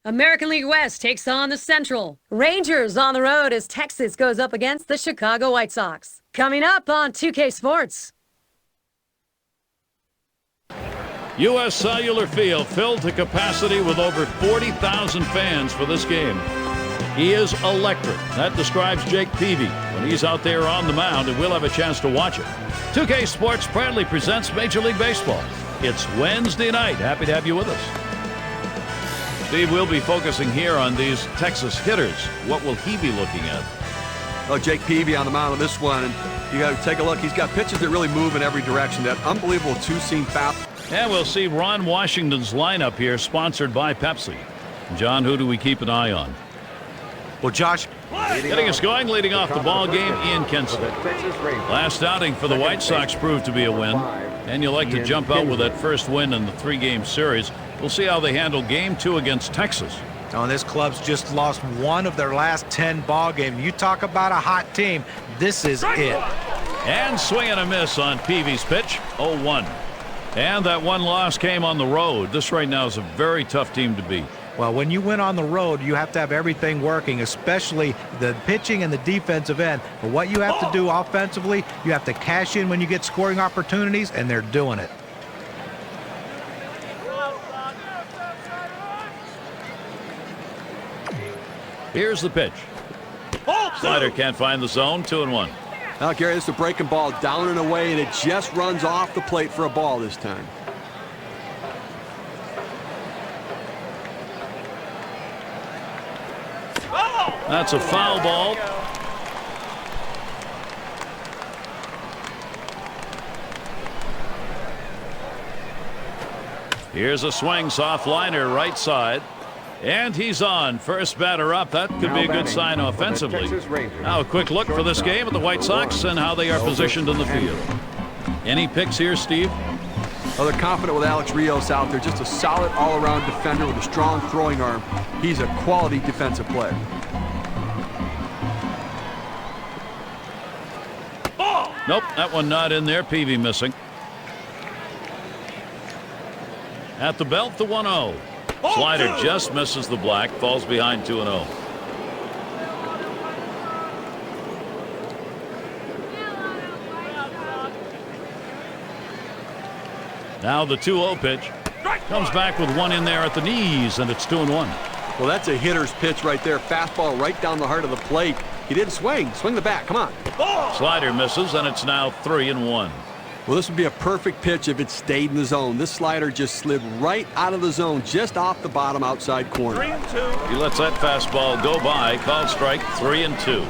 American League West takes on the Central. Rangers on the road as Texas goes up against the Chicago White Sox. Coming up on 2K Sports. U.S. Cellular Field filled to capacity with over 40,000 fans for this game. He is electric. That describes Jake Peavy when he's out there on the mound, and we'll have a chance to watch it. 2K Sports proudly presents Major League Baseball. It's Wednesday night. Happy to have you with us. Steve, we'll be focusing here on these Texas hitters. What will he be looking at? Oh, Jake Peavy on the mound on this one, and you got to take a look. He's got pitches that really move in every direction. That unbelievable two-seam fastball. And we'll see Ron Washington's lineup here, sponsored by Pepsi. John, who do we keep an eye on? Well, Josh, getting us going, leading off the ball game, Ian Kinsler. Last outing for the White Sox proved to be a win, and you like to jump out with that first win in the three-game series. We'll see how they handle Game 2 against Texas. Oh, this club's just lost one of their last 10 ball games. You talk about a hot team, this is it. And swing and a miss on Peavy's pitch, 0-1. And that one loss came on the road. This right now is a very tough team to beat. Well, when you win on the road, you have to have everything working, especially the pitching and the defensive end. But what you have to do offensively, you have to cash in when you get scoring opportunities, and they're doing it. Here's the pitch. Slider can't find the zone, 2-1. Now, Gary, this is a breaking ball down and away, and it just runs off the plate for a ball this time. That's a foul ball. Here's a swing, soft liner, right side. And he's on. First batter up. That could be a good sign offensively. Now a quick look for this game at the White Sox and how they are positioned in the field. Any picks here, Steve? Well, they're confident with Alex Rios out there. Just a solid all-around defender with a strong throwing arm. He's a quality defensive player. Nope, that one not in there. Peavy missing. At the belt, the 1-0. Slider just misses the black, falls behind 2-0. Now the 2-0 pitch comes back with one in there at the knees, and it's 2-1. Well, that's a hitter's pitch right there. Fastball right down the heart of the plate. He didn't swing. Swing the bat. Come on. Slider misses, and it's now 3-1. Well, this would be a perfect pitch if it stayed in the zone. This slider just slid right out of the zone, just off the bottom outside corner. 3-2. He lets that fastball go by. Called strike, 3-2.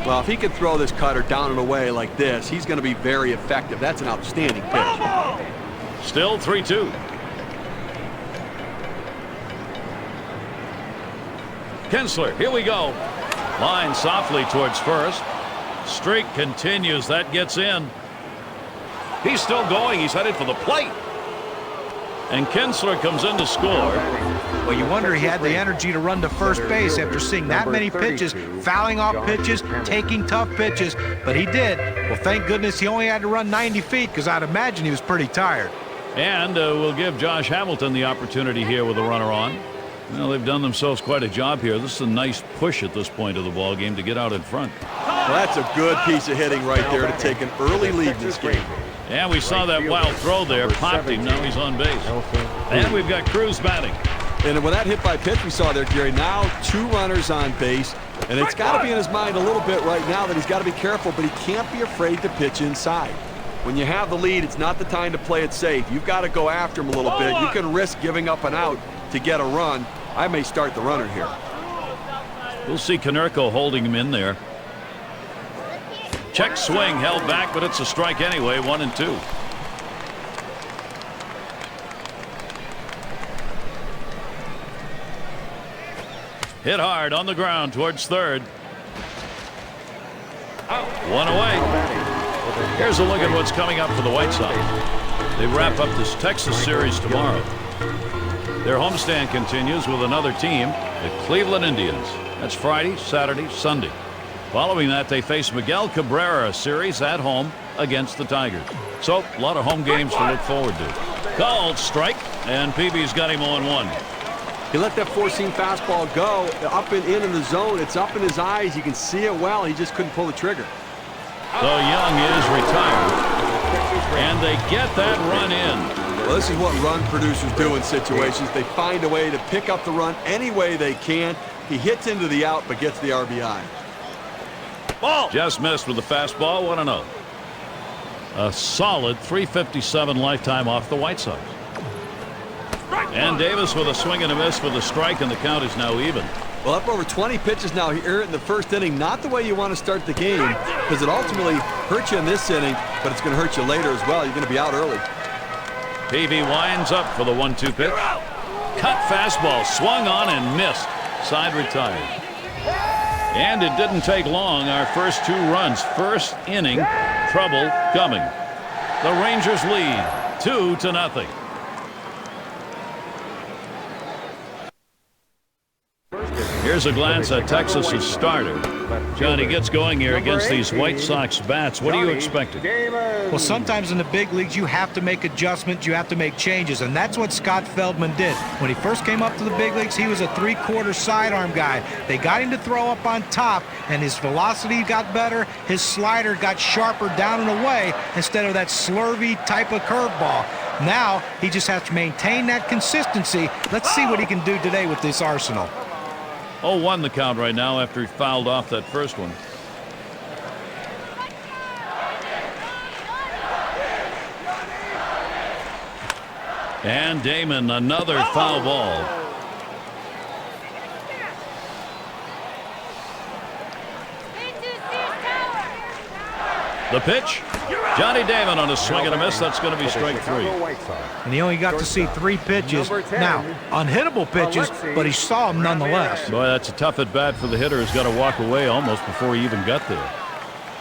Well, if he can throw this cutter down and away like this, he's going to be very effective. That's an outstanding pitch. Still 3-2. Kinsler, here we go. Line softly towards first. Streak continues. That gets in. He's still going. He's headed for the plate. And Kinsler comes in to score. Well, you wonder he had the energy to run to first base after seeing that many pitches, fouling off pitches, taking tough pitches, but he did. Well, thank goodness he only had to run 90 feet because I'd imagine he was pretty tired. And we'll give Josh Hamilton the opportunity here with a runner on. Well, they've done themselves quite a job here. This is a nice push at this point of the ball game to get out in front. Well, that's a good piece of hitting right there to take an early lead in this game. And we saw that wild throw there, popped him. Now he's on base. And we've got Cruz batting. And with that hit by pitch we saw there, Gary, now 2 runners on base. And it's got to be in his mind a little bit right now that he's got to be careful, but he can't be afraid to pitch inside. When you have the lead, it's not the time to play it safe. You've got to go after him a little bit. You can risk giving up an out to get a run. I may start the runner here. We'll see Konerko holding him in there. Check swing held back, but it's a strike anyway. 1-2. Hit hard on the ground towards third. One away. Here's a look at what's coming up for the White Sox. They wrap up this Texas series tomorrow. Their homestand continues with another team, the Cleveland Indians. That's Friday, Saturday, Sunday. Following that, they face Miguel Cabrera series at home against the Tigers. So, a lot of home games to look forward to. Called strike, and Peavy's got him 0-1. He let that four-seam fastball go up and in the zone. It's up in his eyes. You can see it well. He just couldn't pull the trigger. So Young is retired, and they get that run in. Well, this is what run producers do in situations. They find a way to pick up the run any way they can. He hits into the out, but gets the RBI. Ball. Just missed with the fastball. 1-0. A solid 357 lifetime off the White Sox. And Davis with a swing and a miss for the strike, and the count is now even. Well, up over 20 pitches now here in the first inning. Not the way you want to start the game, because it ultimately hurts you in this inning, but it's going to hurt you later as well. You're going to be out early. Peavy winds up for the 1-2 pitch. Cut fastball, swung on and missed. Side retired. And it didn't take long. Our first 2 runs. First inning, trouble coming. The Rangers lead 2-0. Here's a glance at Texas's starter. Johnny gets going here against these White Sox bats. What are you expecting? Well, sometimes in the big leagues, you have to make adjustments, you have to make changes, and that's what Scott Feldman did. When he first came up to the big leagues, he was a 3/4 sidearm guy. They got him to throw up on top, and his velocity got better. His slider got sharper down and away instead of that slurvy type of curveball. Now, he just has to maintain that consistency. Let's see what he can do today with this arsenal. 0-1 the count right now after he fouled off that first one. And Damon, another foul ball. The pitch. Johnny Damon on a swing and a miss. That's going to be strike 3. And he only got to see 3 pitches. Now, unhittable pitches, but he saw them nonetheless. Boy, that's a tough at bat for the hitter. He's got to walk away almost before he even got there.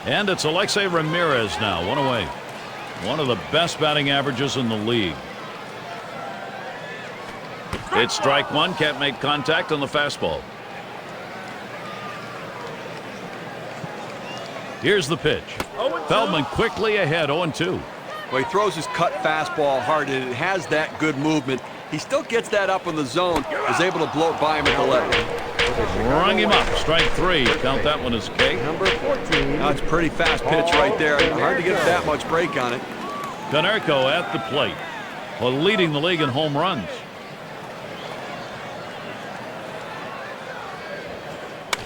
And it's Alexei Ramirez now, 1 away. One of the best batting averages in the league. It's strike 1. Can't make contact on the fastball. Here's the pitch. Feldman quickly ahead, 0-2. Well, he throws his cut fastball hard, and it has that good movement. He still gets that up in the zone, is able to blow it by him at the left. Rung him up. Strike 3. Count that one as K. Number 14. Now, it's a pretty fast pitch right there. Hard to get that much break on it. Konerko at the plate. Well, leading the league in home runs.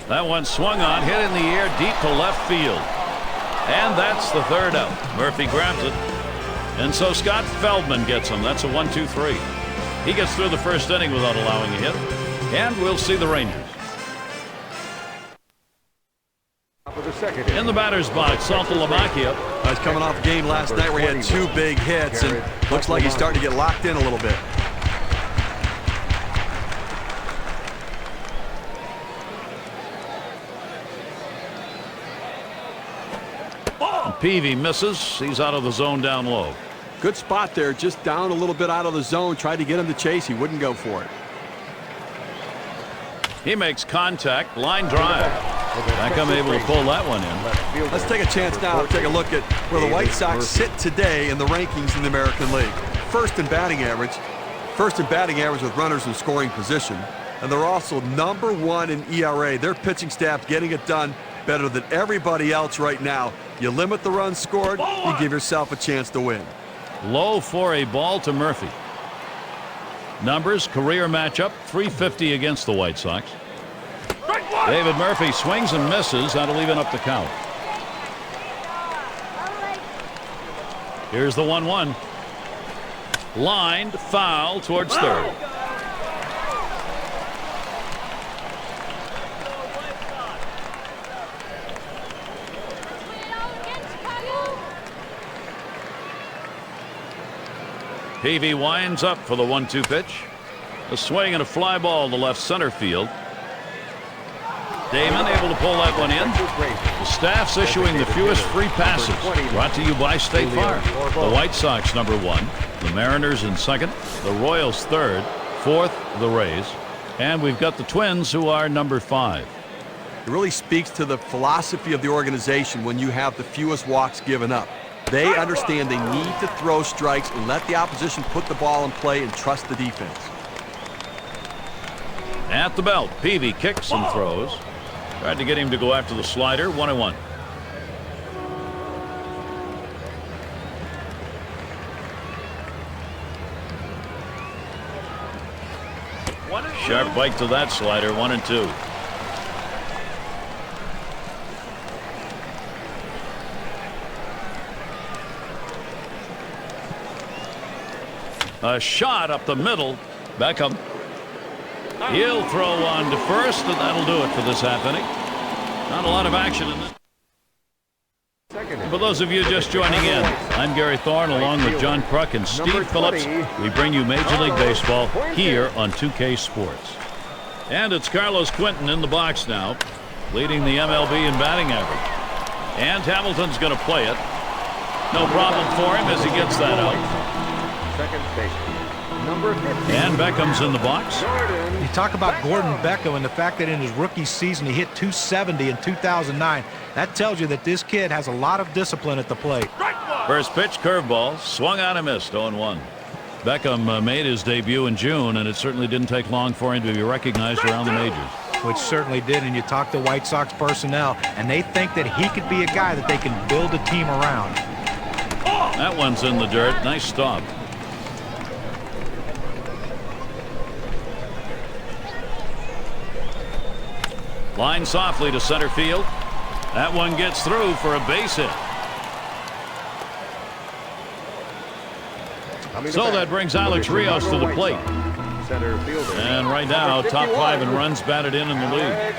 That one swung on, hit in the air deep to left field. And that's the 3rd out. Murphy grabs it. And so Scott Feldman gets him. That's a 1-2-3. He gets through the first inning without allowing a hit. And we'll see the Rangers. In the batter's box, Saltalamacchia. He's coming off a game last night where he had 2 big hits, and looks like he's starting to get locked in a little bit. Peavy misses. He's out of the zone down low. Good spot there, just down a little bit out of the zone. Tried to get him to chase. He wouldn't go for it. He makes contact. Line drive. Back I'm able to pull that one in. Let's take a chance now to take a look at where the White Sox sit today in the rankings in the American League. First in batting average. First in batting average with runners in scoring position. And they're also number 1 in ERA. Their pitching staff getting it done better than everybody else right now. You limit the runs scored, you give yourself a chance to win. Low for a ball to Murphy. Numbers, career matchup, 350 against the White Sox. David Murphy swings and misses. That'll even up the count. Here's the 1-1. Lined, foul towards third. Peavy winds up for the 1-2 pitch. A swing and a fly ball to left center field. Damon able to pull that one in. The staff's issuing the fewest free passes. Brought to you by State Farm. The White Sox number 1. The Mariners in 2nd. The Royals 3rd. 4th, the Rays. And we've got the Twins, who are number 5. It really speaks to the philosophy of the organization when you have the fewest walks given up. They understand they need to throw strikes and let the opposition put the ball in play and trust the defense. At the belt, Peavy kicks and throws. Tried to get him to go after the slider. 1-1. Sharp bite to that slider. 1-2. A shot up the middle. Beckham. He'll throw on to first, and that'll do it for this half inning. Not a lot of action in this. For those of you just joining in, I'm Gary Thorne along with John Kruk and Steve Phillips. We bring you Major League Baseball here on 2K Sports. And it's Carlos Quentin in the box now, leading the MLB in batting average. And Hamilton's going to play it. No problem for him as he gets that out. Second baseman, number 15. And Beckham's in the box. You talk about Gordon Beckham and the fact that in his rookie season he hit 270 in 2009. That tells you that this kid has a lot of discipline at the plate. First pitch, curveball, swung on and missed. 0-1. Beckham made his debut in June, and it certainly didn't take long for him to be recognized around the majors. Which certainly did, and you talk to White Sox personnel, and they think that he could be a guy that they can build a team around. That one's in the dirt. Nice stop. Line softly to center field. That one gets through for a base hit. So that brings Alex Rios to the plate. Center fielder. And right now, top 5 in runs batted in the league.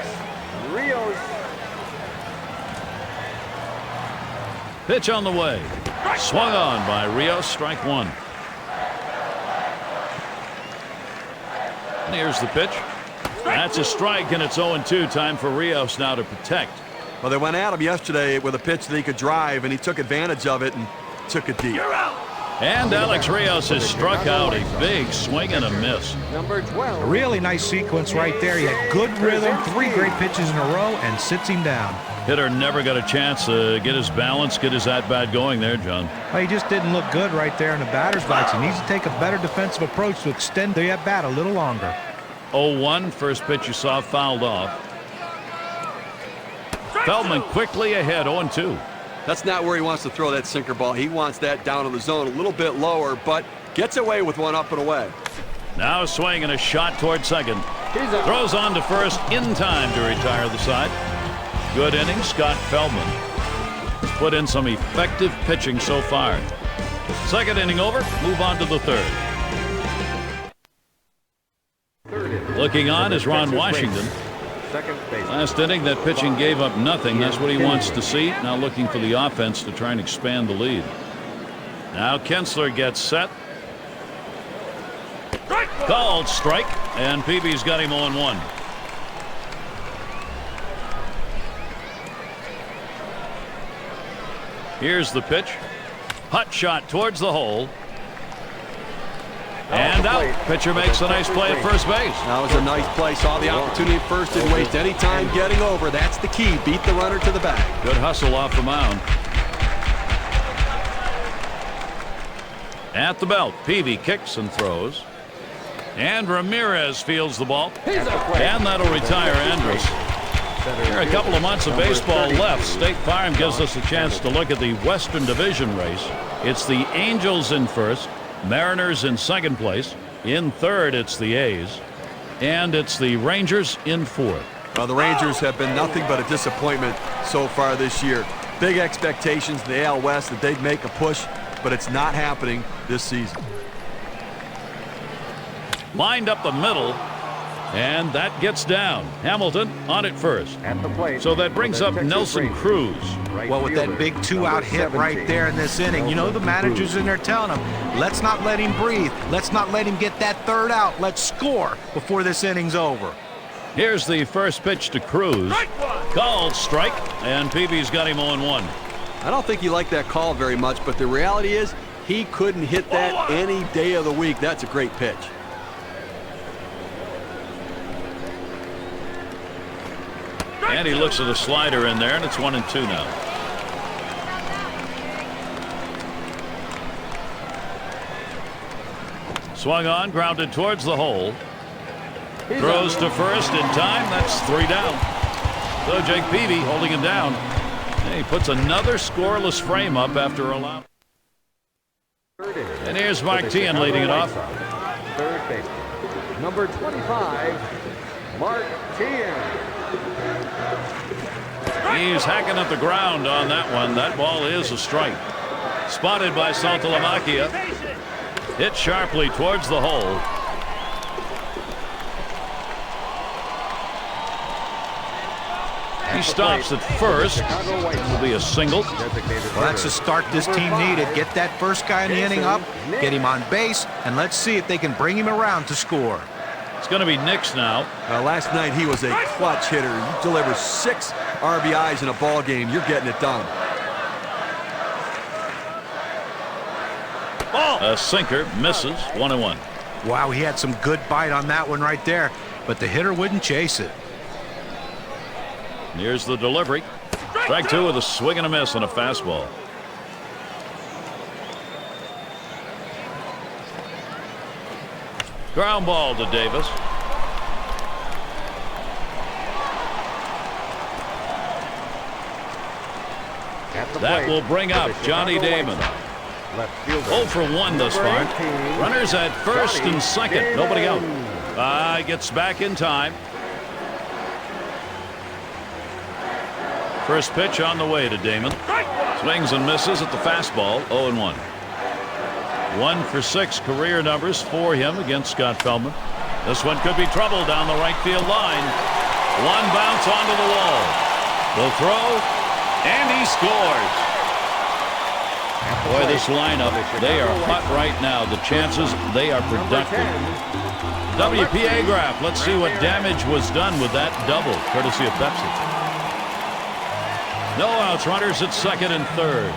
Rios. Pitch on the way. Swung on by Rios. Strike 1. And here's the pitch. That's a strike, and it's 0-2. Time for Rios now to protect. Well, they went at him yesterday with a pitch that he could drive, and he took advantage of it and took it deep. And Alex Rios has struck out. A big swing and a miss. Number 12. A really nice sequence right there. He had good rhythm, 3 great pitches in a row, and sits him down. Hitter never got a chance to get his balance, get his at-bat going there, John. Well, he just didn't look good right there in the batter's box. He needs to take a better defensive approach to extend the at-bat a little longer. 0-1. First pitch you saw fouled off. Feldman quickly ahead. 0-2. That's not where he wants to throw that sinker ball. He wants that down in the zone a little bit lower, but gets away with one up and away. Now a swing and a shot toward second. Throws on to first in time to retire the side. Good inning, Scott Feldman. He's put in some effective pitching so far. Second inning over, move on to the third. Looking on is Ron Washington. Second base. Last inning, that pitching gave up nothing. That's what he wants to see. Now looking for the offense to try and expand the lead. Now Kinsler gets set. Called strike, and Peavy's got him 0-1. Here's the pitch. Hot shot towards the hole. And out. Pitcher makes a nice play at first base. That was a nice play. Saw the opportunity at first. Didn't waste any time getting over. That's the key. Beat the runner to the bag. Good hustle off the mound. At the belt, Peavy kicks and throws. And Ramirez fields the ball. And that'll retire Andrus. Here are a couple of months of baseball left. State Farm gives us a chance to look at the Western Division race. It's the Angels in first. Mariners in second place. In third, it's the A's. And it's the Rangers in fourth. The Rangers have been nothing but a disappointment so far this year. Big expectations in the AL West that they'd make a push, but it's not happening this season. Lined up the middle, and that gets down. Hamilton on it first. At the plate. So that brings up Nelson Cruz. Well, with that big 2-out hit right there in this inning, you know the manager's in there telling him, let's not let him breathe. Let's not let him get that 3rd out. Let's score before this inning's over. Here's the first pitch to Cruz. Called strike, and Peavy's got him 0-1. I don't think he liked that call very much, but the reality is he couldn't hit that any day of the week. That's a great pitch. And he looks at a slider in there, and it's 1-2 now. Swung on, grounded towards the hole. Throws to first in time. That's 3 down. So Jake Peavy holding him down. And he puts another scoreless frame up after allowing. And here's Mark Teahan leading it off. Third baseman, number 25, Mark Teahan. He's hacking at the ground on that one. That ball is a strike. Spotted by Saltalamacchia. Hit sharply towards the hole. He stops at first. It will be a single. Well, that's the start this team needed. Get that first guy in the inning up, get him on base, and let's see if they can bring him around to score. It's going to be Nix now. Last night he was a clutch hitter. You deliver 6 RBIs in a ball game, you're getting it done. A sinker misses. 1-1. Wow, he had some good bite on that one right there, but the hitter wouldn't chase it. Here's the delivery. Strike 2 with a swing and a miss on a fastball. Ground ball to Davis. That will bring up Johnny Damon. 0 for 1 thus far. Runners at first and second. Nobody out. Gets back in time. First pitch on the way to Damon. Swings and misses at the fastball. 0-1. 1 for 6 career numbers for him against Scott Feldman. This one could be trouble down the right field line. One bounce onto the wall. The throw, and he scores. Boy, this lineup, they are hot right now. The chances, they are productive. WPA graph. Let's see what damage was done with that double, courtesy of Pepsi. No outs, runners at second and third.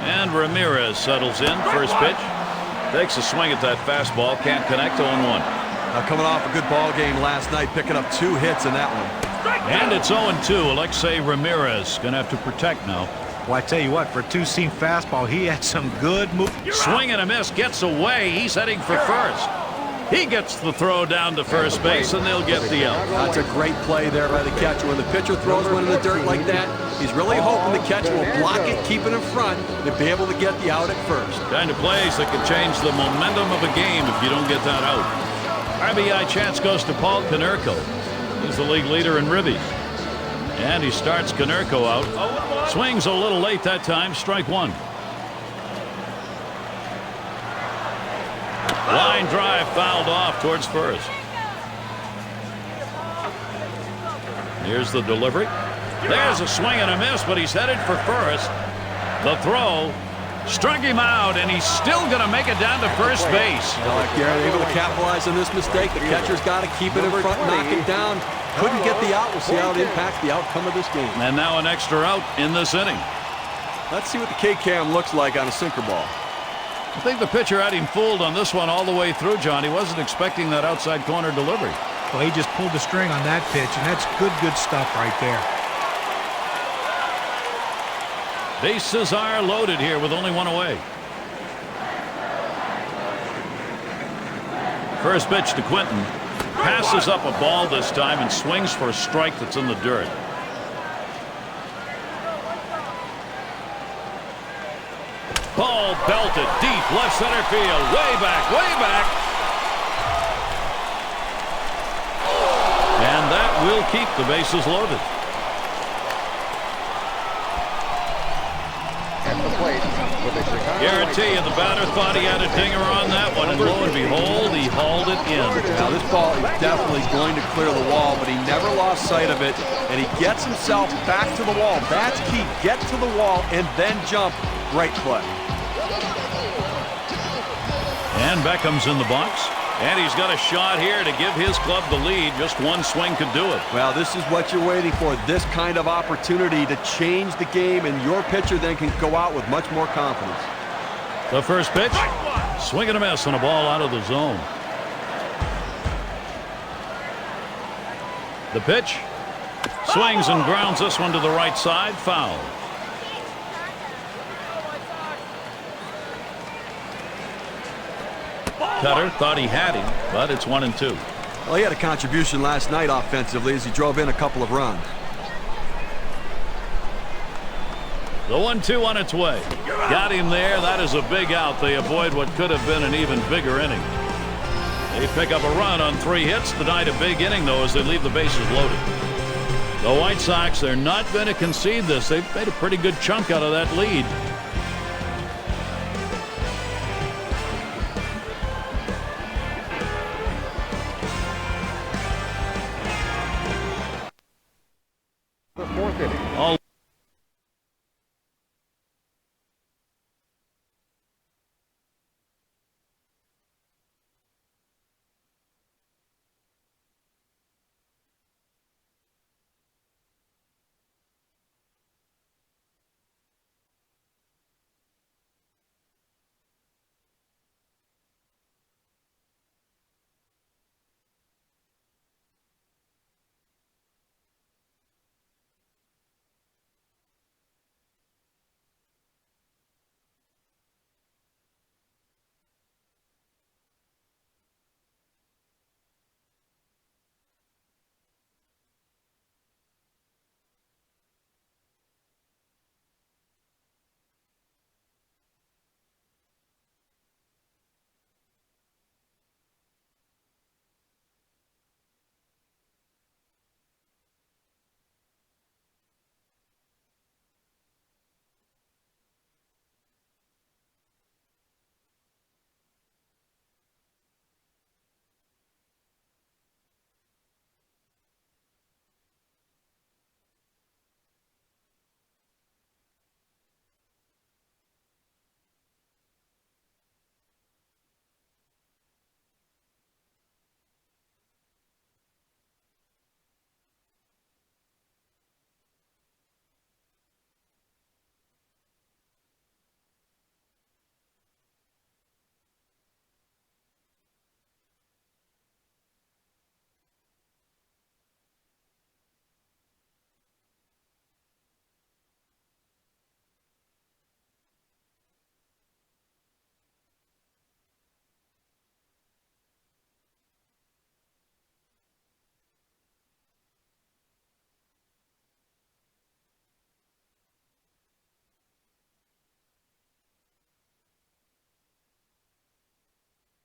And Ramirez settles in. First pitch. Takes a swing at that fastball. Can't connect. 0-1. Coming off a good ball game last night, picking up 2 hits in that one. And it's 0-2. Alexei Ramirez going to have to protect now. Well, I tell you what, for a 2-seam fastball, he had some good moves. Swing and a miss. Gets away. He's heading for first. He gets the throw down to first base, and they'll get the out. That's a great play there by the catcher. When the pitcher throws one in the dirt like that, he's really hoping the catcher will block it, keep it in front, and be able to get the out at first. Kind of plays that can change the momentum of a game if you don't get that out. RBI chance goes to Paul Konerko. He's the league leader in ribbies. And he starts Konerko out. Swings a little late that time. Strike 1. Line drive fouled off towards first. Here's the delivery. There's a swing and a miss, but he's headed for first. The throw struck him out, and he's still going to make it down to first base. Gary, able to capitalize on this mistake. The catcher's got to keep it in front, knock it down. Couldn't get the out. We'll see how it impacts the outcome of this game. And now an extra out in this inning. Let's see what the K-Cam looks like on a sinker ball. I think the pitcher had him fooled on this one all the way through, John. He wasn't expecting that outside corner delivery. Well, he just pulled the string on that pitch, and that's good stuff right there. Bases are loaded here with only 1 away. First pitch to Quinton. Passes up a ball this time and swings for a strike that's in the dirt. Ball belted deep left center field. Way back, way back. And that will keep the bases loaded. At the plate with the Chicago Guarantee you the batter thought he had a dinger on that one, and lo and behold, he hauled it in. Now this ball is definitely going to clear the wall, but he never lost sight of it, and he gets himself back to the wall. That's key. Get to the wall and then jump. Great play. And Beckham's in the box. And he's got a shot here to give his club the lead. Just one swing could do it. Well, this is what you're waiting for. This kind of opportunity to change the game, and your pitcher then can go out with much more confidence. The first pitch. Swing and a miss on a ball out of the zone. The pitch. Swings and grounds this one to the right side. Foul. cutter, thought he had him, but it's 1-2. Well, he had a contribution last night offensively as he drove in a couple of runs. The 1-2 on its way. Got him there. That is a big out. They avoid what could have been an even bigger inning. They pick up a run on 3 hits. Denied a big inning, though, as they leave the bases loaded. The White Sox, they're not going to concede this. They've made a pretty good chunk out of that lead. The 4th inning. All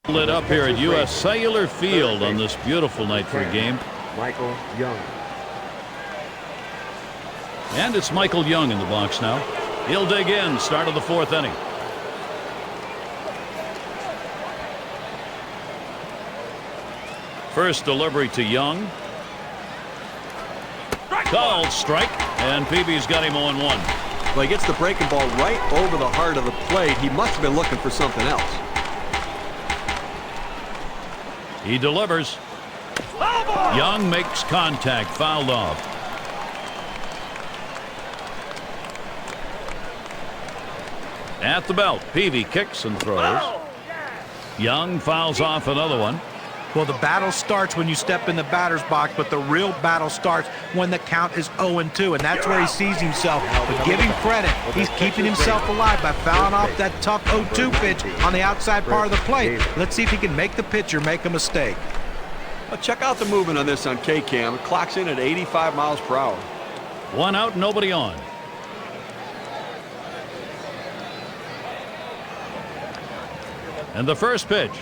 lit up here at U.S. Cellular Field on this beautiful night for a game. Michael Young. And it's Michael Young in the box now. He'll dig in. Start of the 4th inning. First delivery to Young. Called strike, and Peavy's got him 0-1. Well, he gets the breaking ball right over the heart of the plate. He must have been looking for something else. He delivers. Young makes contact, fouled off. At the belt, Peavy kicks and throws. Young fouls off another one. Well, the battle starts when you step in the batter's box, but the real battle starts when the count is 0-2, and that's where he sees himself. But give him credit. He's keeping himself alive by fouling off that tough 0-2 pitch on the outside part of the plate. Let's see if he can make the pitcher make a mistake. Well, check out the movement on this on K-Cam. It clocks in at 85 miles per hour. 1 out, nobody on. And the first pitch.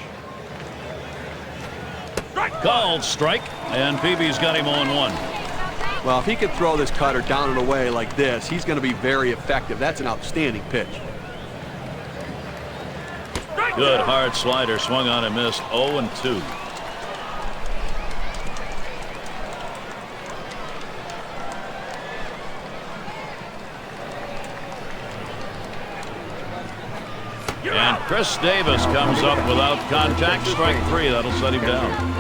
Called strike, and Peavy's got him 0-1. Well, if he could throw this cutter down and away like this, he's going to be very effective. That's an outstanding pitch. Good hard slider, swung on and missed. 0-2. And Chris Davis comes up without contact. Strike 3. That'll set him down.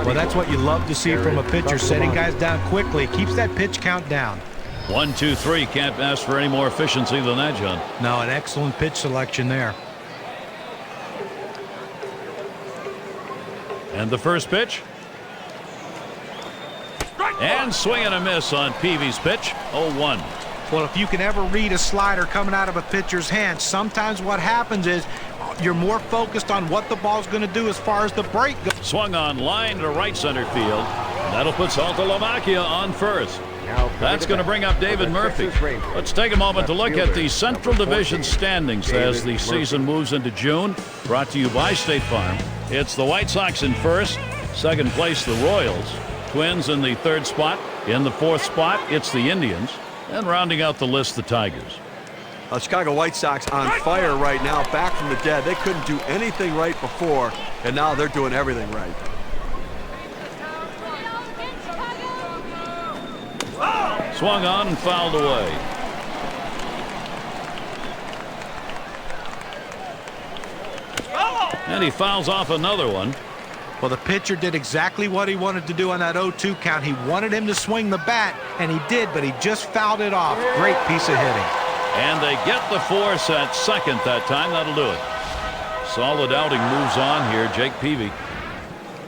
Well, that's what you love to see from a pitcher, setting guys down quickly. Keeps that pitch count down. 1, 2, 3. Can't ask for any more efficiency than that, John. No, an excellent pitch selection there. And the first pitch. And swing and a miss on Peavy's pitch. 0-1. Well, if you can ever read a slider coming out of a pitcher's hand, sometimes what happens is you're more focused on what the ball's going to do as far as the break goes. Swung on line to right center field. That'll put Saltalamacchia on first. That's going to bring up David Murphy. Let's take a moment to look at the Central Division standings as the season moves into June. Brought to you by State Farm. It's the White Sox in first. Second place, the Royals. Twins in the third spot. In the fourth spot, it's the Indians. And rounding out the list, the Tigers. Chicago White Sox on fire right now, back from the dead. They couldn't do anything right before, and now they're doing everything right. Swung on and fouled away. And he fouls off another one. Well, the pitcher did exactly what he wanted to do on that 0-2 count. He wanted him to swing the bat, and he did, but he just fouled it off. Great piece of hitting. And they get the force at second that time. That'll do it. Solid outing moves on here, Jake Peavy.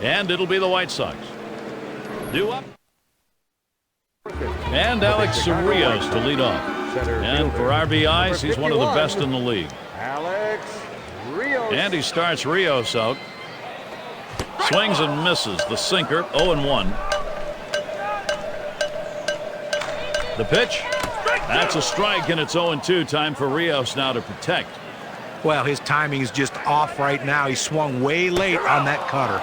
And it'll be the White Sox. Due up. And Alex Rios to lead off. And for RBIs, he's one of the best in the league. Alex Rios. And he starts Rios out. Swings and misses. The sinker, 0-1. The pitch. That's a strike, and it's 0-2. Time for Rios now to protect. Well, his timing is just off right now. He swung way late on that cutter.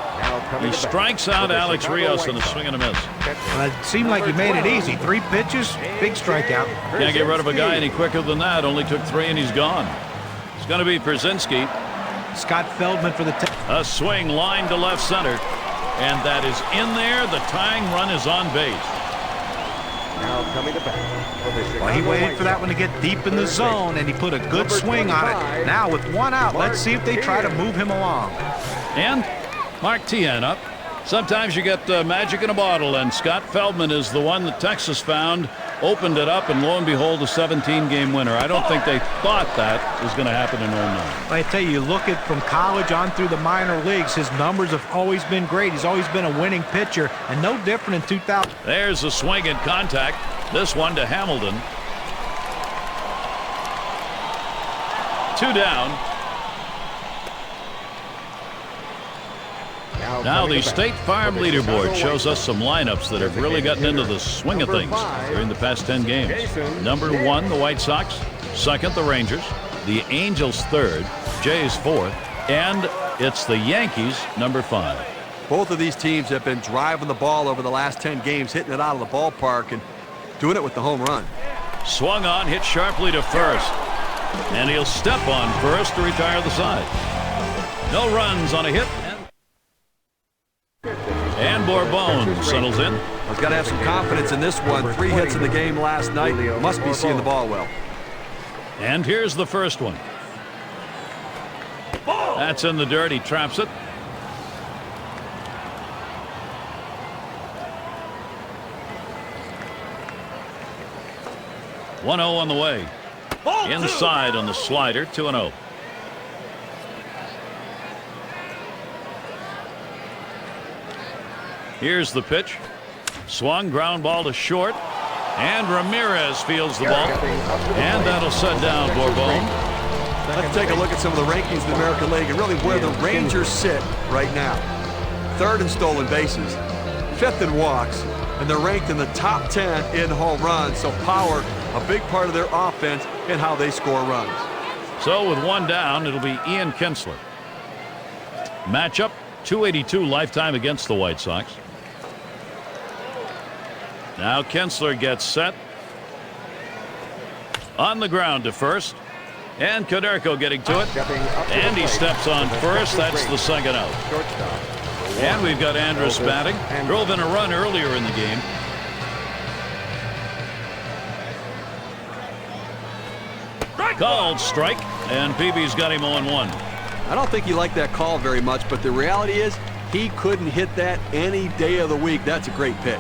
He strikes out Alex Rios in a swing and a miss. It seemed like he made it easy. 3 pitches, big strikeout. Can't get rid of a guy any quicker than that. Only took 3 and he's gone. It's going to be Przinski. Scott Feldman for the A swing line to left center. And that is in there. The tying run is on base. Now coming to bat. Well, he waited for that one to get deep in the zone, and he put a good swing on it. Now with 1 out, let's see if they try to move him along. And Mark Tian up. Sometimes you get magic in a bottle, and Scott Feldman is the one that Texas found, opened it up, and lo and behold, a 17-game winner. I don't think they thought that was going to happen in 09. I tell you, look at from college on through the minor leagues, his numbers have always been great. He's always been a winning pitcher, and no different in 2000. There's a swing and contact. This one to Hamilton. 2 down. Now the State Farm leaderboard shows us some lineups that have really gotten into the swing of things during the past 10 games. Number 1, the White Sox. Second, the Rangers. The Angels third. Jays fourth. And it's the Yankees number 5. Both of these teams have been driving the ball over the last 10 games, hitting it out of the ballpark and doing it with the home run. Swung on, hit sharply to first. And he'll step on first to retire the side. No runs on a hit. And Bourbon settles in. He's got to have some confidence in this one. 3 hits in the game last night. Must be seeing the ball well. And here's the first one. That's in the dirt. He traps it. One 0 on the way. Inside on the slider. 2-0. Here's the pitch. Swung, ground ball to short. And Ramirez fields the ball. And that'll set down Bourbon. Let's take a look at some of the rankings in the American League and really where the Rangers sit right now. 3rd in stolen bases, 5th in walks, and they're ranked in the top 10 in home runs. So power, a big part of their offense and how they score runs. So with 1 down, it'll be Ian Kinsler. Matchup, 282 lifetime against the White Sox. Now Kinsler gets set. On the ground to first. And Koderko getting to it. And he steps on first. That's the second out. And we've got Andrus batting. Drove in a run earlier in the game. Called strike. And Peavy's got him 0-1. I don't think he liked that call very much, but the reality is he couldn't hit that any day of the week. That's a great pitch.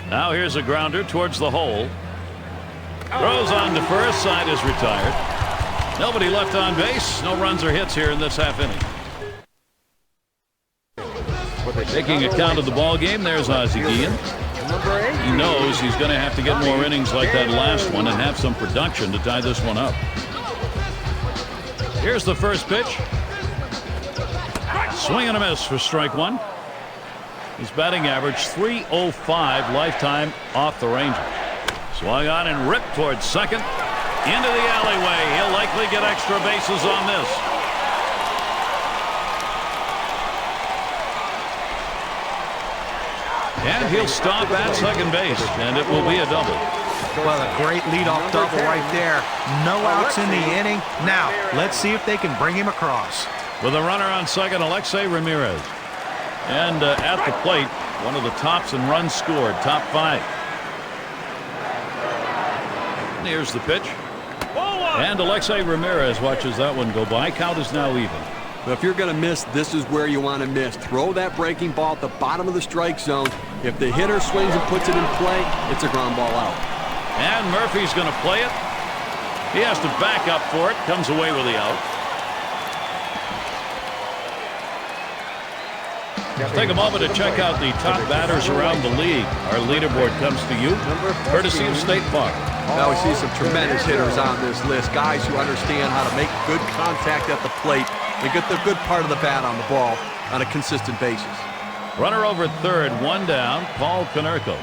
Now here's a grounder towards the hole. Throws on to first. Side is retired. Nobody left on base. No runs or hits here in this half inning. Taking account of the ball game, there's Ozzie Guillen. Number 8. He knows he's going to have to get more innings like that last one and have some production to tie this one up. Here's the first pitch. Swing and a miss for strike one. His batting average .305 lifetime off the Rangers. Swung on and ripped towards second. Into the alleyway. He'll likely get extra bases on this. And he'll stop at second base, and it will be a double. Well, a great leadoff double right there. No outs in the inning. Now, let's see if they can bring him across. With a runner on second, Alexei Ramirez. And at the plate, one of the tops in runs scored, top 5. And here's the pitch. And Alexei Ramirez watches that one go by. Count is now even. But if you're going to miss, this is where you want to miss. Throw that breaking ball at the bottom of the strike zone. If the hitter swings and puts it in play, it's a ground ball out. And Murphy's going to play it. He has to back up for it. Comes away with the out. Take a moment to check out the top batters around the league. Our leaderboard comes to you courtesy of State Farm. Now we see some tremendous hitters on this list. Guys who understand how to make good contact at the plate and get the good part of the bat on the ball on a consistent basis. Runner over third, one down, Paul Konerko.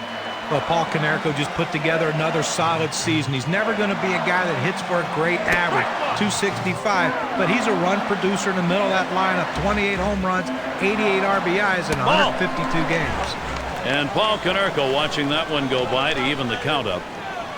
Well, Paul Konerko just put together another solid season. He's never going to be a guy that hits for a great average, 265, but he's a run producer in the middle of that lineup. 28 home runs, 88 RBIs in 152 games. And Paul Konerko watching that one go by to even the count up.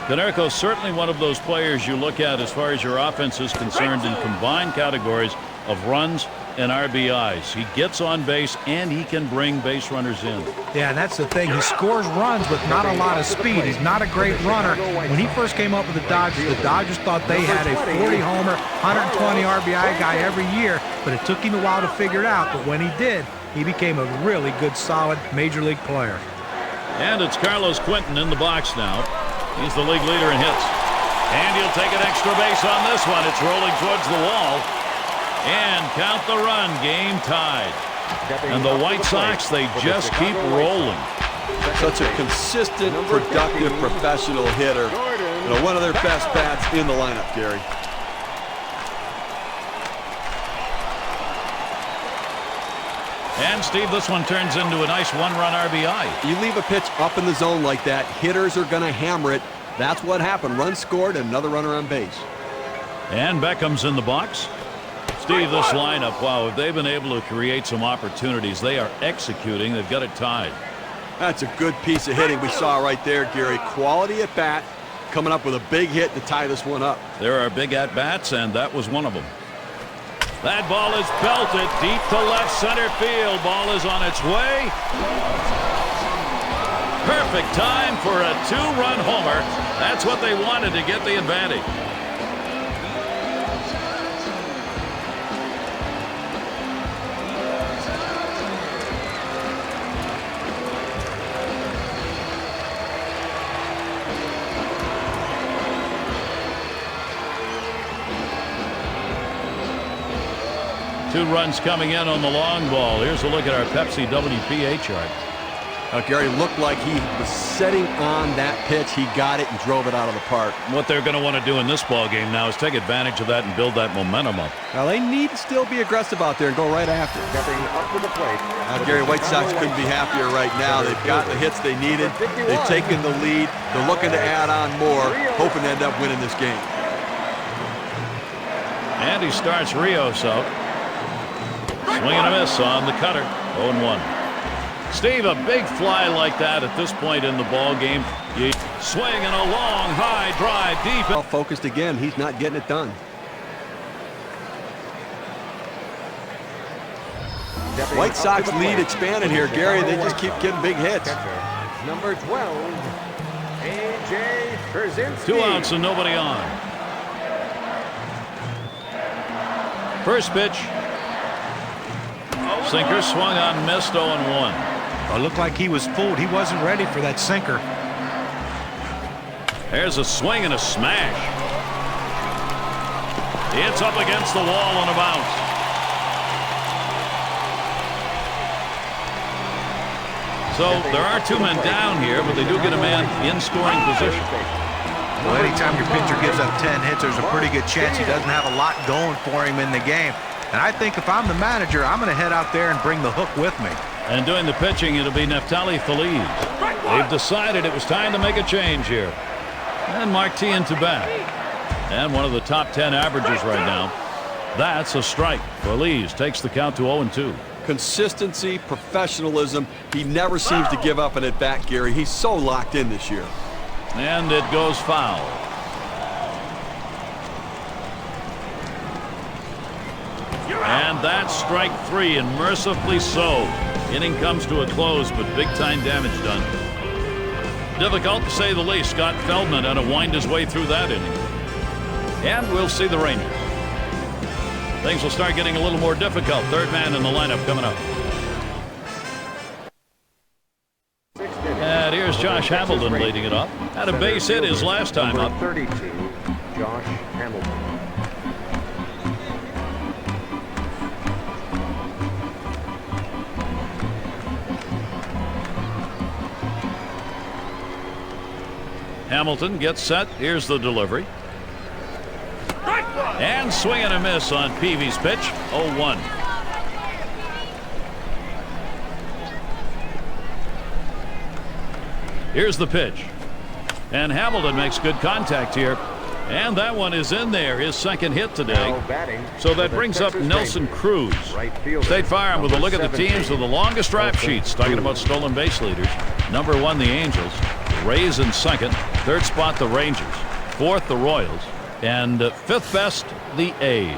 Konerko certainly one of those players you look at as far as your offense is concerned in combined categories of runs and RBIs. He gets on base and he can bring base runners in. Yeah, and that's the thing. He scores runs with not a lot of speed. He's not a great runner. When he first came up with the Dodgers thought they had a 40-homer, 120 RBI guy every year, but it took him a while to figure it out. But when he did, he became a really good, solid major league player. And it's Carlos Quentin in the box now. He's the league leader in hits. And he'll take an extra base on this one. It's rolling towards the wall. And count the run. Game tied. And the White Sox, they just keep rolling. Such a consistent, productive, professional hitter. You know, one of their best bats in the lineup, Gary. And, Steve, this one turns into a nice one-run RBI. You leave a pitch up in the zone like that, hitters are going to hammer it. That's what happened. Run scored and another runner on base. And Beckham's in the box. Steve, this lineup, wow, if they've been able to create some opportunities, they are executing. They've got it tied. That's a good piece of hitting we saw right there, Gary. Quality at bat, coming up with a big hit to tie this one up. There are big at-bats, and that was one of them. That ball is belted deep to left center field. Ball is on its way. Perfect time for a two-run homer. That's what they wanted to get the advantage. Two runs coming in on the long ball. Here's a look at our Pepsi WPA chart. Gary looked like he was setting on that pitch. He got it and drove it out of the park. What they're going to want to do in this ball game now is take advantage of that and build that momentum up. Now they need to still be aggressive out there and go right after it. Stepping up to the plate. Gary, White Sox couldn't be happier right now. They've got the hits they needed. They've taken the lead. They're looking to add on more, hoping to end up winning this game. And he starts Rios out. Swing and a miss on the cutter. 0-1. Steve, a big fly like that at this point in the ball game. You swing and a long high drive deep. Well, focused again. He's not getting it done. White Sox lead expanded here, Gary. They just keep getting big hits. Number 12, A.J. Pierzynski. 2 outs and nobody on. First pitch. Sinker swung on, missed. 0-1. It looked like he was fooled. He wasn't ready for that sinker. There's a swing and a smash. It's up against the wall on a bounce. So there are 2 men down here, but they do get a man in scoring position. Well, anytime your pitcher gives up 10 hits, there's a pretty good chance he doesn't have a lot going for him in the game. And I think if I'm the manager, I'm going to head out there and bring the hook with me. And doing the pitching, it'll be Neftali Feliz. They've decided it was time to make a change here. And Martin to bat. And one of the top 10 averages right now. That's a strike. Feliz takes the count to 0-2. Consistency, professionalism. He never seems to give up an at-bat, Gary. He's so locked in this year. And it goes foul. And that's strike 3, and mercifully so. Inning comes to a close, but big-time damage done. Difficult to say the least. Scott Feldman had to wind his way through that inning. And we'll see the Rangers. Things will start getting a little more difficult. Third man in the lineup coming up. And here's Josh Hamilton leading it up. Had a base hit his last time up. 32, Josh Hamilton. Hamilton gets set. Here's the delivery. And swing and a miss on Peavy's pitch. 0-1. Here's the pitch. And Hamilton makes good contact here. And that one is in there, his second hit today. So that brings up Nelson Cruz. State Farm with a look at the teams with the longest rap sheets. Talking about stolen base leaders. Number 1, the Angels. Rays in second. Third spot, the Rangers. Fourth, the Royals. And fifth best, the A's.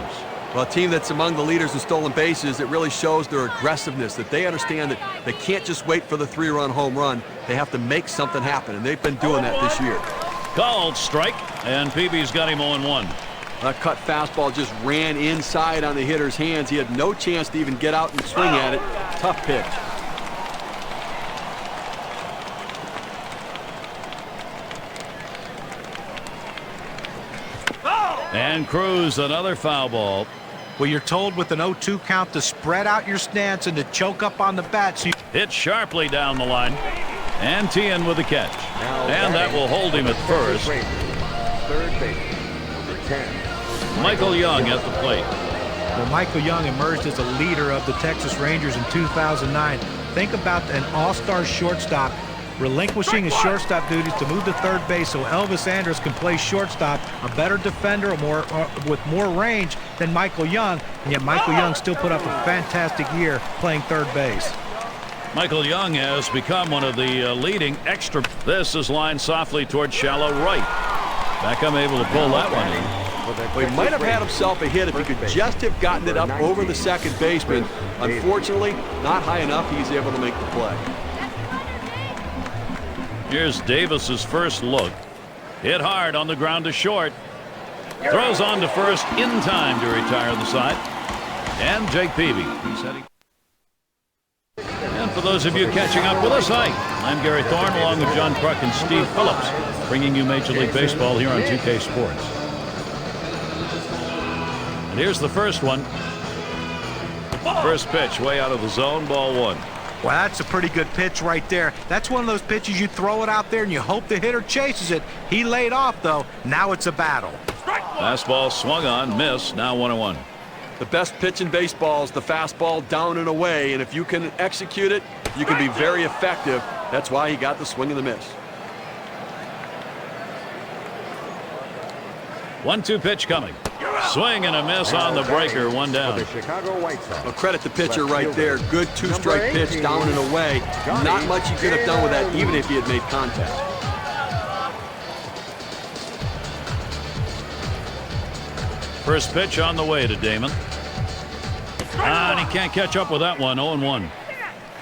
Well, a team that's among the leaders in stolen bases, it really shows their aggressiveness, that they understand that they can't just wait for the 3-run home run. They have to make something happen, and they've been doing that this year. Called strike, and Peavy's got him 0-1. That cut fastball just ran inside on the hitter's hands. He had no chance to even get out and swing at it. Tough pitch. And Cruz, another foul ball. Well, you're told with an 0-2 count to spread out your stance and to choke up on the bat. So Hit sharply down the line. And Tien with the catch. And that will hold him at first. Third base, number 10. Michael Young at the plate. Well, Michael Young emerged as a leader of the Texas Rangers in 2009. Think about an all-star shortstop relinquishing his shortstop duties to move to third base so Elvis Andrus can play shortstop, a better defender, with more range than Michael Young, and yet Michael Young still put up a fantastic year playing third base. Michael Young has become one of the leading extra. This is lined softly towards shallow right. Beckham able to pull that one in. Well, he might have had himself a hit if he could just have gotten it up over the second baseman. Unfortunately, not high enough. He's able to make the play. Here's Davis's first look. Hit hard on the ground to short. Throws on to first in time to retire the side. And Jake Peavy. And for those of you catching up with us, hi. I'm Gary Thorne along with John Kruk and Steve Phillips, bringing you Major League Baseball here on 2K Sports. And here's the first one. First pitch way out of the zone, ball 1. Well, that's a pretty good pitch right there. That's one of those pitches you throw it out there and you hope the hitter chases it. He laid off, though. Now it's a battle. Fastball swung on, miss. Now 1-1. The best pitch in baseball is the fastball down and away, and if you can execute it, you can be very effective. That's why he got the swing and the miss. 1-2 pitch coming. Swing and a miss on the breaker, 1 down. The Chicago White Sox. Well, credit the pitcher right there. Good two-strike pitch down and away. Not much he could have done with that, even if he had made contact. First pitch on the way to Damon. And he can't catch up with that one, 0-1.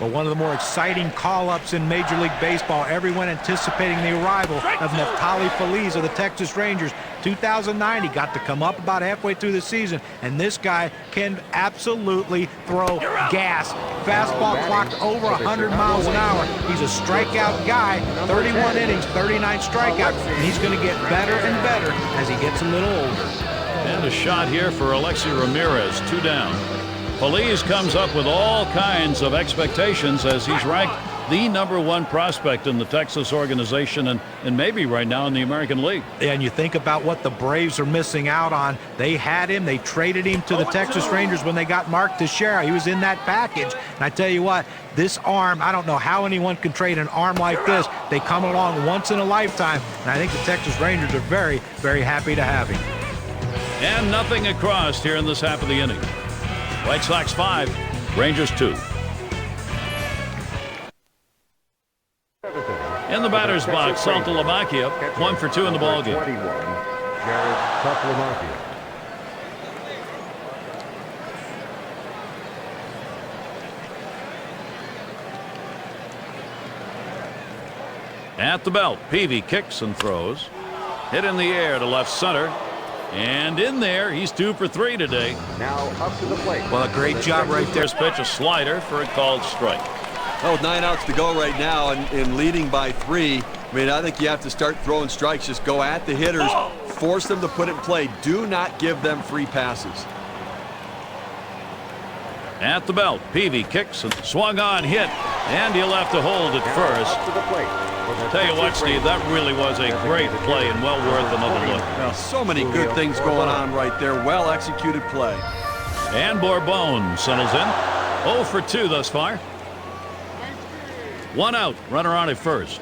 But one of the more exciting call-ups in Major League Baseball, everyone anticipating the arrival of Neftali Feliz of the Texas Rangers. 2009, he got to come up about halfway through the season, and this guy can absolutely throw gas. Fastball clocked over 100 miles an hour. He's a strikeout guy, 31 innings, 39 strikeouts, and he's going to get better and better as he gets a little older. And a shot here for Alexi Ramirez, 2 down. Feliz comes up with all kinds of expectations as he's ranked the #1 prospect in the Texas organization and maybe right now in the American League. And you think about what the Braves are missing out on. They had him. They traded him to the Texas Rangers when they got Mark Teixeira. He was in that package. And I tell you what, this arm, I don't know how anyone can trade an arm like this. They come along once in a lifetime. And I think the Texas Rangers are very, very happy to have him. And nothing across here in this half of the inning. White Sox 5, Rangers 2. In the batter's box, Saltalamacchia, 1 for 2 in the ballgame. 21, Jared Saltalamacchia. At the belt, Peavy kicks and throws. Hit in the air to left center. And in there, he's 2 for 3 today. Now up to the plate. Well, a great job right there. First pitch, a slider for a called strike. Well, with 9 outs to go right now and leading by 3, I mean, I think you have to start throwing strikes. Just go at the hitters, force them to put it in play. Do not give them free passes. At the belt, Peavy kicks and swung on, hit, and he'll have to hold at first. Up to the plate. Tell you what, Steve, that really was a great play and well worth another look. So many good things going on right there. Well executed play. And Bourbon settles in. 0 for 2 thus far. 1 out, runner on at first.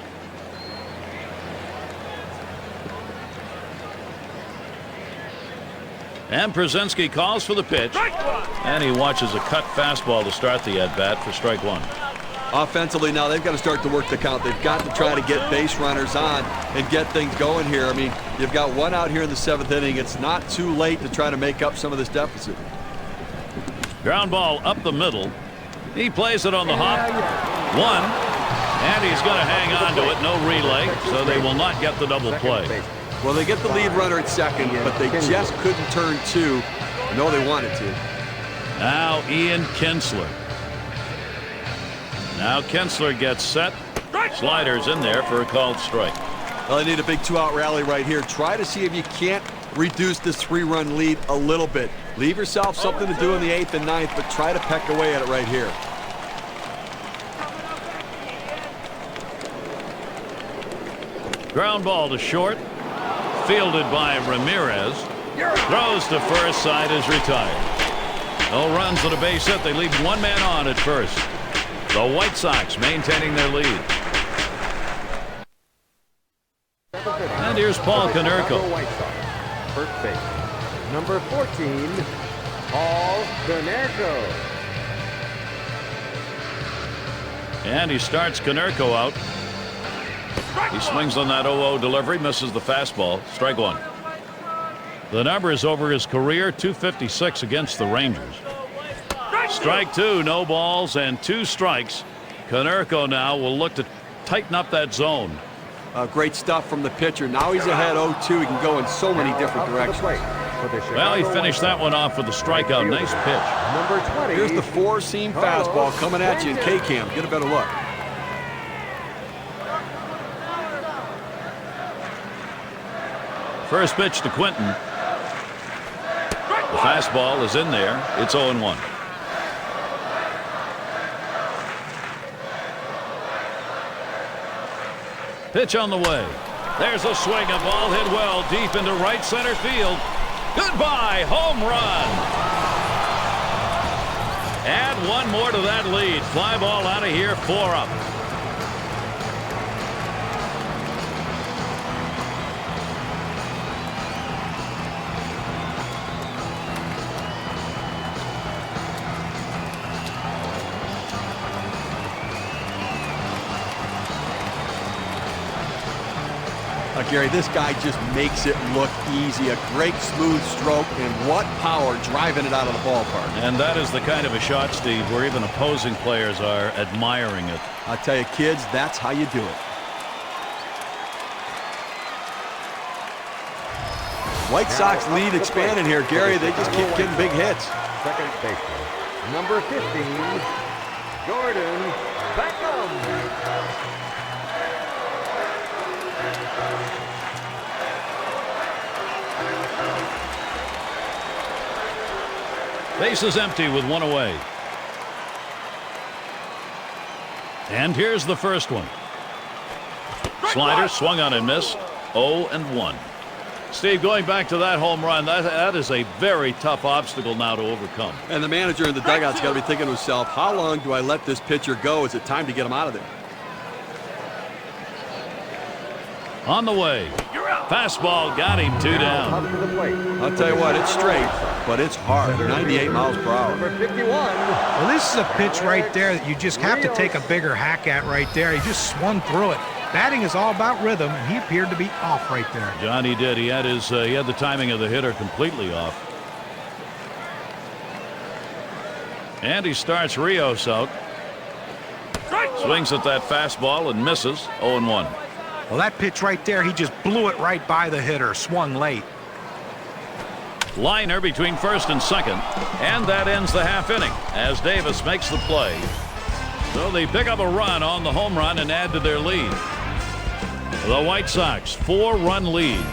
And Przinsky calls for the pitch. And he watches a cut fastball to start the at-bat for strike 1. Offensively now, they've got to start to work the count. They've got to try to get base runners on and get things going here. I mean, you've got 1 out here in the 7th inning. It's not too late to try to make up some of this deficit. Ground ball up the middle. He plays it on the hop. 1. And he's going to hang on to it. No relay, so they will not get the double play. Well, they get the lead runner at second, but they just couldn't turn 2. I know they wanted to. Now Ian Kinsler. Now Kinsler gets set. Sliders in there for a called strike. Well, they need a big 2-out rally right here. Try to see if you can't reduce this 3-run lead a little bit. Leave yourself something to do in the 8th and 9th, but try to peck away at it right here. Ground ball to short. Fielded by Ramirez. Throws to first, side is retired. No runs on a base hit. They leave 1 man on at first. The White Sox maintaining their lead. And here's Paul Konerko. White Sox. First base. Number 14, Paul Konerko. And he starts Konerko out. He swings on that 0-0 delivery, misses the fastball. Strike 1. The number is over his career, 256 against the Rangers. Strike 2, no balls and 2 strikes. Konerko now will look to tighten up that zone. Great stuff from the pitcher. Now he's ahead 0-2. He can go in so many different directions. Well, he finished that one off with a strikeout. Nice pitch. Number 20. Here's the 4-seam fastball coming at you in K-Cam. Get a better look. First pitch to Quinton. The fastball is in there. It's 0-1. Pitch on the way. There's a swing. A ball hit well deep into right center field. Goodbye, home run. Add 1 more to that lead. Fly ball out of here, 4 up. Gary, this guy just makes it look easy. A great smooth stroke, and what power driving it out of the ballpark. And that is the kind of a shot, Steve, where even opposing players are admiring it. I tell you, kids, that's how you do it. White Sox lead expanding here, Gary. They just keep getting big hits. Second baseman, number 15, Jordan Beckham. Base is empty with 1 away. And here's the first one. Slider swung on and missed. 0-1. Steve, going back to that home run, that is a very tough obstacle now to overcome. And the manager in the dugout's got to be thinking to himself, how long do I let this pitcher go? Is it time to get him out of there? On the way. Fastball got him 2 down. Up to the plate. I'll tell you what, it's straight, but it's hard. 98 miles per hour. Number 51. Well, this is a pitch right there that you just have to take a bigger hack at right there. He just swung through it. Batting is all about rhythm, and he appeared to be off right there. John, he did. He had the timing of the hitter completely off. And he starts Rios out. Swings at that fastball and misses. 0-1. Well, that pitch right there, he just blew it right by the hitter, swung late. Liner between first and second, and that ends the half inning as Davis makes the play. So they pick up a run on the home run and add to their lead. The White Sox 4-run lead.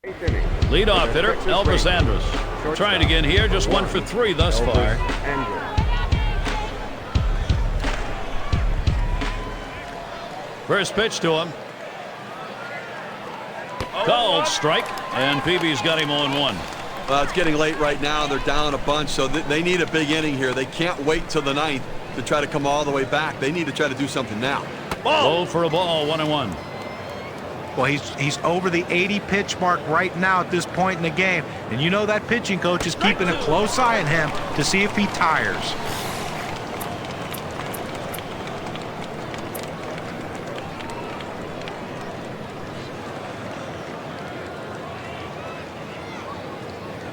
Eighth inning. Leadoff hitter Texas Elvis Rangers. Andrus. Shortstop. Trying again here, just 1 for 3 thus far. Elvis Andrus. First pitch to him. Called strike, and Peavy's got him 0-1. Well, it's getting late right now. They're down a bunch, so they need a big inning here. They can't wait till the 9th to try to come all the way back. They need to try to do something now. Low for a ball, 1-1. Well, he's over the 80 pitch mark right now at this point in the game. And you know that pitching coach is keeping a close eye on him to see if he tires.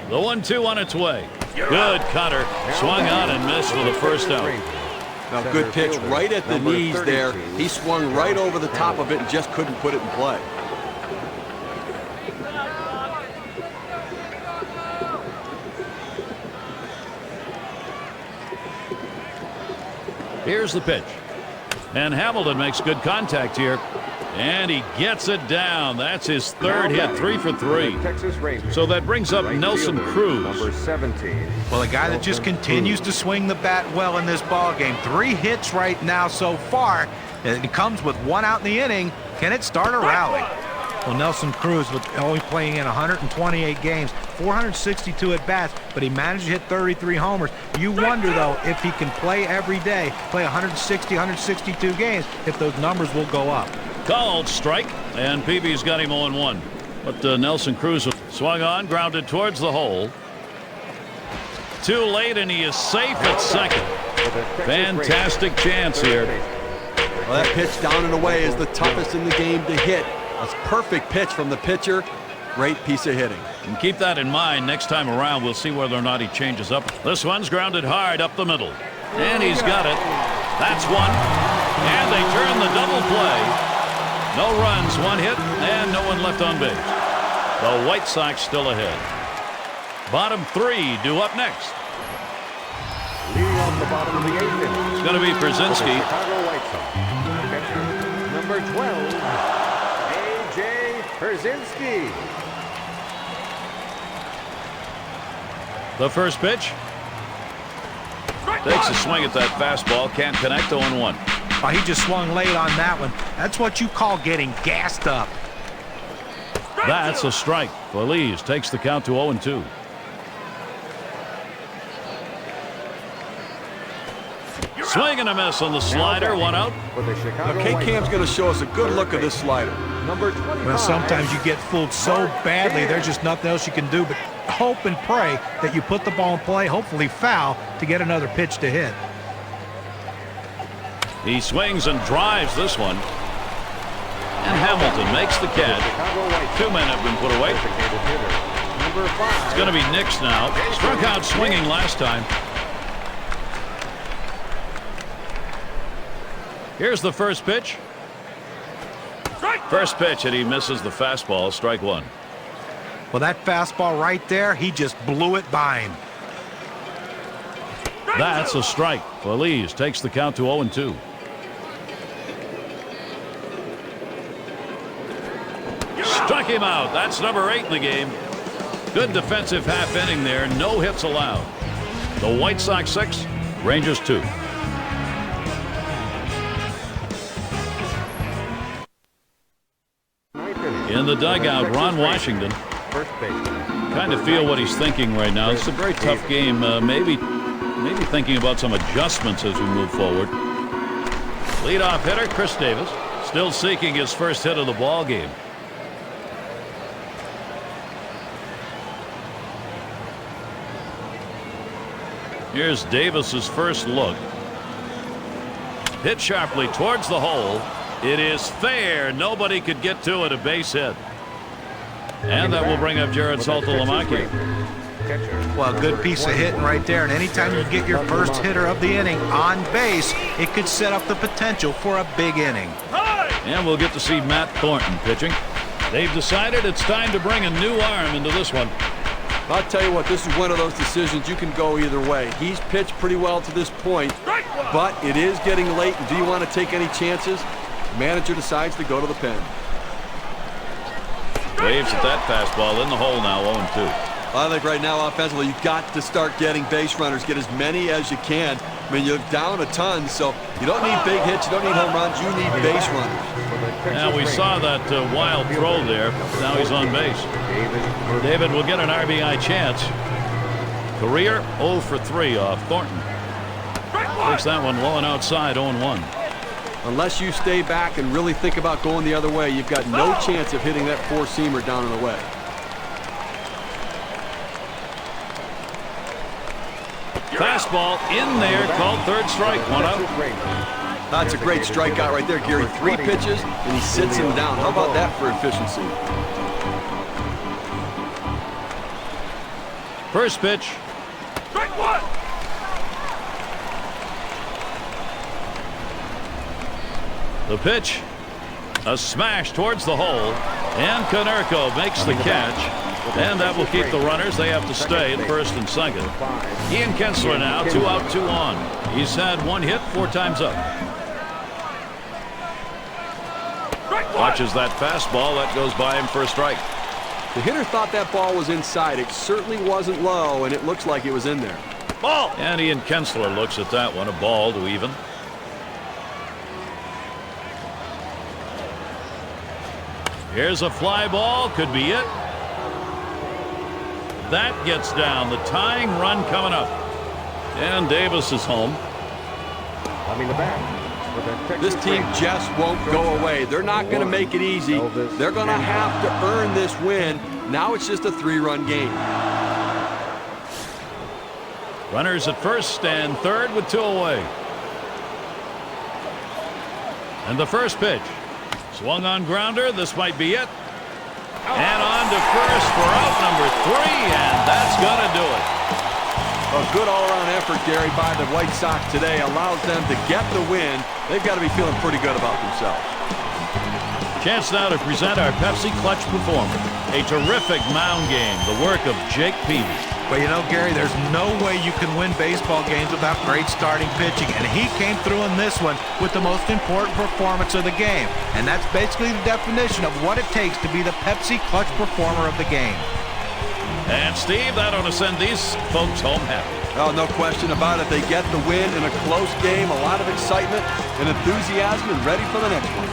The 1-2 on its way. Good cutter. Swung on and missed for the first out. Now, good pitch right at the knees there. He swung right over the top of it and just couldn't put it in play. Here's the pitch. And Hamilton makes good contact here. And he gets it down. That's his third hit, 3 for 3. Texas Rangers. So that brings up Right Nelson fielder, Cruz. Number 17. Well, a guy that just continues to swing the bat well in this ball game. 3 hits right now so far. And it comes with 1 out in the inning. Can it start a rally? Well, Nelson Cruz, with only playing in 128 games, 462 at-bats, but he managed to hit 33 homers. You wonder, though, if he can play every day, play 160, 162 games, if those numbers will go up. Called strike, and Peavy's got him 0-1. But Nelson Cruz swung on, grounded towards the hole. Too late, and he is safe at second. Fantastic chance here. Well, that pitch down and away is the toughest in the game to hit. That's a perfect pitch from the pitcher. Great piece of hitting. And keep that in mind next time around. We'll see whether or not he changes up. This one's grounded hard up the middle. And he's got it. That's one. And they turn the double play. No runs, 1 hit, and no one left on base. The White Sox still ahead. Bottom 3 due up next. Leading off the bottom of the 8th inning. It's going to be Brzezinski. Chicago White Sox. Catcher, number 12, A.J. Brzezinski. The first pitch. Takes a swing at that fastball. Can't connect. 0-1. Oh, he just swung late on that one. That's what you call getting gassed up. That's a strike. Feliz takes the count to 0-2. Swing and a miss on the slider. 1 out. For the Chicago Okay, White Cam's Sox. going to show us a good look at this slider. Number 25. Well, sometimes you get fooled so badly, there's just nothing else you can do but hope and pray that you put the ball in play, hopefully foul, to get another pitch to hit. He swings and drives this one. And Hamilton makes the catch. Chicago White Sox. 2 men have been put away. Designated hitter, number 5. It's going to be Nix now. Struck out swinging last time. Here's the first pitch. First pitch, and he misses the fastball. Strike 1. Well, that fastball right there, he just blew it by him. That's a strike. Feliz takes the count to 0-2. Struck him out. That's number 8 in the game. Good defensive half inning there. No hits allowed. The White Sox 6, Rangers 2. In the dugout, Ron Washington. First base. Kind of feel what he's thinking right now. It's a very tough game. Maybe thinking about some adjustments as we move forward. Leadoff hitter Chris Davis, still seeking his first hit of the ball game. Here's Davis's first look. Hit sharply towards the hole. It is fair. Nobody could get to it. A base hit. And that will bring up Jared Saltalamacchia. Well, a good piece of hitting right there. And anytime you get your first hitter of the inning on base, it could set up the potential for a big inning. And we'll get to see Matt Thornton pitching. They've decided it's time to bring a new arm into this one. I'll tell you what, this is one of those decisions you can go either way. He's pitched pretty well to this point, but it is getting late. And do you want to take any chances? The manager decides to go to the pen. Waves at that fastball in the hole now, 0-2. I think right now offensively you've got to start getting base runners. Get as many as you can. I mean, you're down a ton, so you don't need big hits. You don't need home runs. You need base runners. Now we saw that wild throw there. Now he's on base. David will get an RBI chance. Career 0 for 3 off Thornton. Takes that one low and outside, 0-1. Unless you stay back and really think about going the other way, you've got no chance of hitting that four-seamer down and away. Fastball in there, called third strike, 1 out. That's a great strikeout right there, Gary. 3 pitches, and he sits him down. How about that for efficiency? First pitch. Strike 1. The pitch. A smash towards the hole. And Konerko makes the catch. And that will keep the runners. They have to stay at first and second. Ian Kinsler now, 2 out, 2 on. He's had 1 hit 4 times up. Watches that fastball. That goes by him for a strike. The hitter thought that ball was inside. It certainly wasn't low, and it looks like it was in there. Ball! And Ian Kinsler looks at that one. A ball to even. Here's a fly ball. Could be it. That gets down. The tying run coming up. And Davis is home. Coming the bat. This team just won't go away. They're not going to make it easy. They're going to have to earn this win. Now it's just a 3-run game. Runners at first and third with 2 away. And the first pitch. Swung on grounder. This might be it. And on to first for out number 3, and that's going to do it. A good all-around effort, Gary, by the White Sox today allows them to get the win. They've got to be feeling pretty good about themselves. Chance now to present our Pepsi Clutch Performer. A terrific mound game, the work of Jake Peavy. But you know, Gary, there's no way you can win baseball games without great starting pitching. And he came through in this one with the most important performance of the game. And that's basically the definition of what it takes to be the Pepsi Clutch Performer of the game. And Steve, that ought to send these folks home happy. Oh, no question about it. They get the win in a close game, a lot of excitement and enthusiasm, and ready for the next one.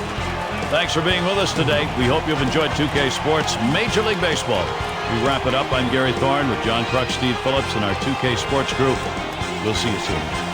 Thanks for being with us today. We hope you've enjoyed 2K Sports Major League Baseball. We wrap it up. I'm Gary Thorne with John Kruk, Steve Phillips, and our 2K Sports crew. We'll see you soon.